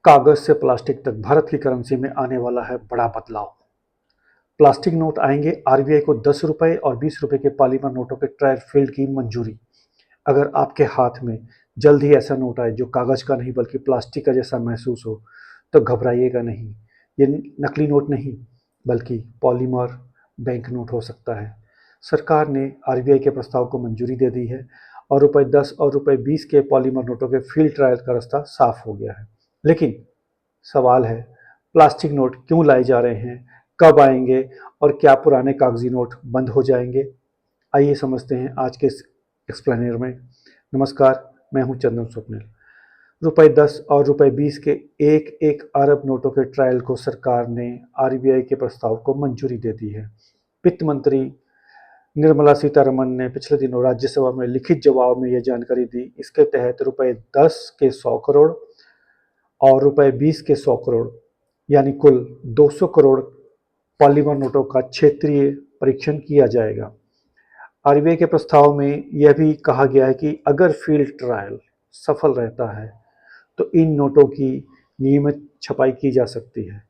कागज से प्लास्टिक तक भारत की करेंसी में आने वाला है बड़ा बदलाव। प्लास्टिक नोट आएंगे, आरबीआई को 10 रुपए और 20 रुपए के पॉलीमर नोटों के ट्रायल फील्ड की मंजूरी। अगर आपके हाथ में जल्द ही ऐसा नोट आए जो कागज का नहीं बल्कि प्लास्टिक का जैसा महसूस हो, तो घबराइएगा नहीं। ये नकली नोट नहीं बल्कि पॉलीमर बैंक नोट हो सकता है। सरकार ने आरबीआई के प्रस्ताव को मंजूरी दे दी है और रुपए 10 और रुपए 20 के पॉलीमर नोटों के फील्ड ट्रायल का रास्ता साफ हो गया है। लेकिन सवाल है, प्लास्टिक नोट क्यों लाए जा रहे हैं, कब आएंगे और क्या पुराने कागजी नोट बंद हो जाएंगे? आइए समझते हैं आज के इस एक्सप्लेनर में। नमस्कार, मैं हूं चंदन स्वप्निल। रुपए 10 और रुपए 20 के एक एक अरब नोटों के ट्रायल को सरकार ने आरबीआई के प्रस्ताव को मंजूरी दे दी है। वित्त मंत्री निर्मला सीतारमण ने पिछले दिनों राज्यसभा में लिखित जवाब में यह जानकारी दी। इसके तहत रुपए 10 के 100 करोड़ और रुपए 20 के 100 करोड़ यानी कुल 200 करोड़ पॉलीमर नोटों का क्षेत्रीय परीक्षण किया जाएगा। आरबीआई के प्रस्ताव में यह भी कहा गया है कि अगर फील्ड ट्रायल सफल रहता है तो इन नोटों की नियमित छपाई की जा सकती है।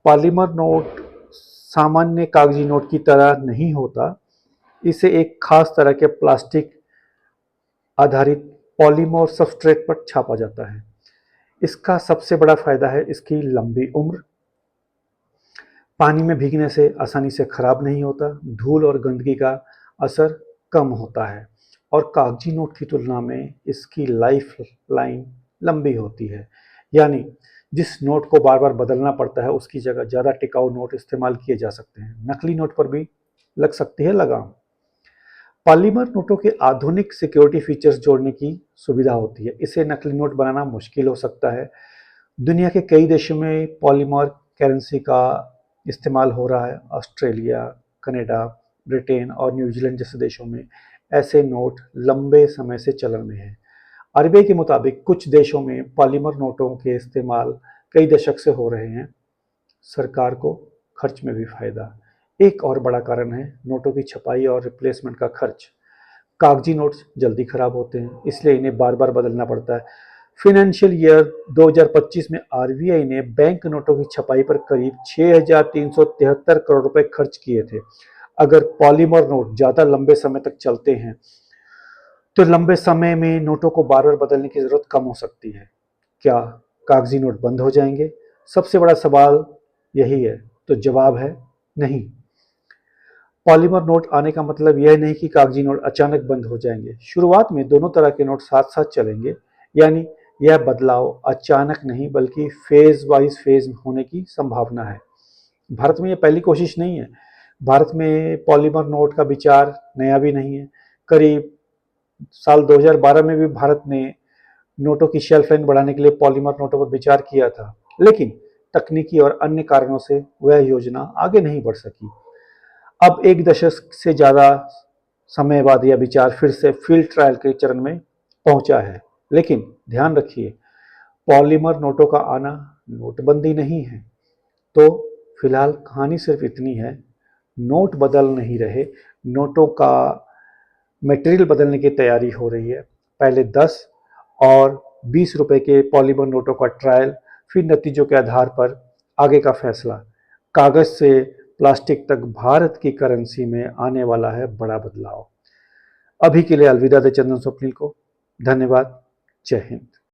पॉलीमर नोट सामान्य कागजी नोट की तरह नहीं होता। इसे एक खास तरह के प्लास्टिक आधारित पॉलीमर सबस्ट्रेट पर छापा जाता है। इसका सबसे बड़ा फायदा है इसकी लंबी उम्र। पानी में भीगने से आसानी से खराब नहीं होता, धूल और गंदगी का असर कम होता है और कागजी नोट की तुलना में इसकी लाइफ लाइन लंबी होती है। यानी जिस नोट को बार बार बदलना पड़ता है उसकी जगह ज़्यादा टिकाऊ नोट इस्तेमाल किए जा सकते हैं। नकली नोट पर भी लग सकती है लगाम। पॉलीमर नोटों के आधुनिक सिक्योरिटी फीचर्स जोड़ने की सुविधा होती है। इसे नकली नोट बनाना मुश्किल हो सकता है। दुनिया के कई देशों में पॉलीमर करेंसी का इस्तेमाल हो रहा है। ऑस्ट्रेलिया, कनाडा, ब्रिटेन और न्यूजीलैंड जैसे देशों में ऐसे नोट लंबे समय से चलन में हैं। आरबीआई के मुताबिक कुछ देशों में पॉलीमर नोटों के इस्तेमाल कई दशक से हो रहे हैं। सरकार को खर्च में भी फायदा। एक और बड़ा कारण है नोटों की छपाई और रिप्लेसमेंट का खर्च। कागजी नोट्स जल्दी खराब होते हैं, इसलिए इन्हें बार बार बदलना पड़ता है। फाइनेंशियल ईयर 2025 में आरबीआई ने बैंक नोटों की छपाई पर करीब 6,373 करोड़ रुपए खर्च किए थे। अगर पॉलीमर नोट ज़्यादा लंबे समय तक चलते हैं तो लंबे समय में नोटों को बार बार बदलने की ज़रूरत कम हो सकती है। क्या कागजी नोट बंद हो जाएंगे? सबसे बड़ा सवाल यही है। तो जवाब है नहीं। पॉलीमर नोट आने का मतलब यह नहीं कि कागजी नोट अचानक बंद हो जाएंगे। शुरुआत में दोनों तरह के नोट साथ साथ चलेंगे। यानी यह बदलाव अचानक नहीं बल्कि फेज होने की संभावना है। भारत में यह पहली कोशिश नहीं है। भारत में पॉलीमर नोट का विचार नया भी नहीं है। करीब साल 2012 में भी भारत ने नोटों की शेल्फ लाइन बढ़ाने के लिए पॉलीमर नोटों पर विचार किया था, लेकिन तकनीकी और अन्य कारणों से वह योजना आगे नहीं बढ़ सकी। अब एक दशक से ज़्यादा समय बाद यह विचार फिर से फील्ड ट्रायल के चरण में पहुंचा है। लेकिन ध्यान रखिए, पॉलीमर नोटों का आना नोटबंदी नहीं है। तो फिलहाल कहानी सिर्फ इतनी है, नोट बदल नहीं रहे, नोटों का मटेरियल बदलने की तैयारी हो रही है। पहले 10 और 20 रुपए के पॉलीमर नोटों का ट्रायल, फिर नतीजों के आधार पर आगे का फैसला। कागज से प्लास्टिक तक भारत की करेंसी में आने वाला है बड़ा बदलाव। अभी के लिए अलविदा दे चंदन स्वप्निल को। धन्यवाद। जय हिंद।